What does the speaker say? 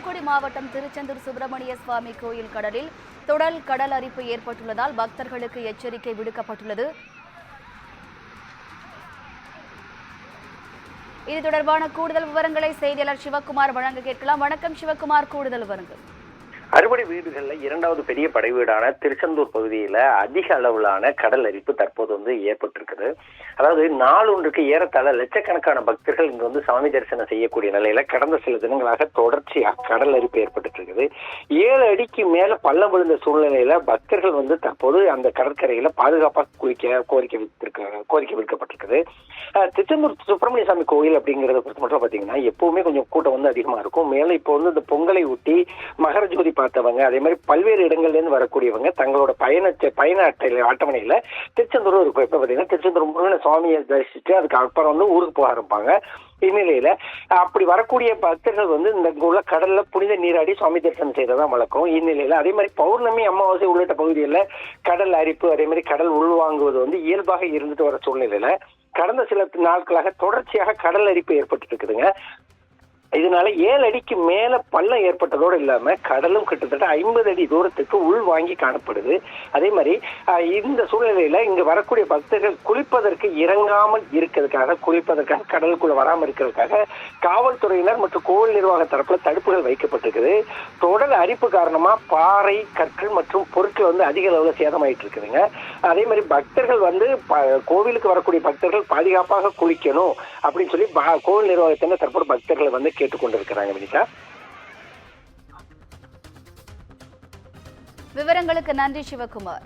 தூத்துக்குடி மாவட்டம் திருச்செந்தூர் சுப்பிரமணிய சுவாமி கோயில் கடலில் தொடர் கடல் அரிப்பு ஏற்பட்டுள்ளதால் பக்தர்களுக்கு எச்சரிக்கை விடுக்கப்பட்டுள்ளது. இது தொடர்பான கூடுதல் விவரங்களை செய்தியாளர் சிவக்குமார் வழங்க கேட்கலாம். வணக்கம் சிவக்குமார், கூடுதல் விவரங்கள். அறுபடை வீடுகள்ல இரண்டாவது பெரிய படை வீடான திருச்செந்தூர் பகுதியில அதிக அளவிலான கடல் அரிப்பு தற்போது ஏற்பட்டிருக்குது. அதாவது நாளொன்றுக்கு ஏறத்தாழ லட்சக்கணக்கான பக்தர்கள் இங்க சாமி தரிசனம் செய்யக்கூடிய நிலையில கடந்த சில தினங்களாக தொடர்ச்சியாக கடல் அரிப்பு ஏற்பட்டு இருக்குது. 7 அடிக்கு மேல பள்ளம் விழுந்த சூழ்நிலையில பக்தர்கள் தற்போது அந்த கடற்கரையில பாதுகாப்பாக குளிக்க கோரிக்கை விடுக்கப்பட்டிருக்குது. திருச்செந்தூர் சுப்பிரமணிய சாமி கோயில் அப்படிங்கறத பொறுத்த மட்டும் பாத்தீங்கன்னா எப்பவுமே கொஞ்சம் கூட்டம் அதிகமா இருக்கும். மேல இப்போ இந்த பொங்கலை ஒட்டி மகர ஜோதி பார்த்தவங்க, அதே மாதிரி பல்வேறு இடங்கள்ல இருந்து வரக்கூடியவங்க தங்களோட பயண அட்டவணையில திருச்செந்தூர் இருக்கும். இப்ப பாத்தீங்கன்னா திருச்செந்தூர் முருகன் சுவாமியை தரிசிச்சுட்டு அதுக்கு அப்புறம் ஊருக்கு போக ஆரம்பிப்பாங்க. இந்நிலையில அப்படி வரக்கூடிய பக்தர்கள் இந்த உள்ள கடல்ல புனித நீராடி சுவாமி தரிசனம் செய்யறதான் வழக்கம். இந்நிலையில அதே மாதிரி பௌர்ணமி, அமாவாசை உள்ளிட்ட பகுதிகளில் கடல் அரிப்பு, அதே மாதிரி கடல் உள்வாங்குவது இயல்பாக இருந்துட்டு வர சூழ்நிலையில கடந்த சில நாட்களாக தொடர்ச்சியாக கடல் அரிப்பு ஏற்பட்டு இருக்குதுங்க. இதனால 7 அடிக்கு மேல பள்ளம் ஏற்பட்டதோடு இல்லாம கடலும் கிட்டத்தட்ட 50 அடி தூரத்துக்கு உள் வாங்கி காணப்படுது. அதே மாதிரி இந்த சூழ்நிலையில இங்க வரக்கூடிய பக்தர்கள் குளிப்பதற்கு இறங்காமல் இருக்கிறதுக்காக கடலுக்குள்ள வராமல் இருக்கிறதுக்காக காவல்துறையினர் மற்றும் கோவில் நிர்வாக தரப்புல தடுப்புகள் வைக்கப்பட்டிருக்குது. தொடர் அரிப்பு காரணமா பாறை, கற்கள் மற்றும் பொருட்கள் அதிக அளவுல சேதமாயிட்டு இருக்குதுங்க. அதே மாதிரி பக்தர்கள் கோவிலுக்கு வரக்கூடிய பக்தர்கள் பாதுகாப்பாக குளிக்கணும் அப்படின்னு சொல்லி கோவில் நிர்வாகத்தினர் தற்போது பக்தர்களை கேட்டுக்கொண்டிருக்கிறாங்க. வினிதா, விவரங்களுக்கு நன்றி சிவக்குமார்.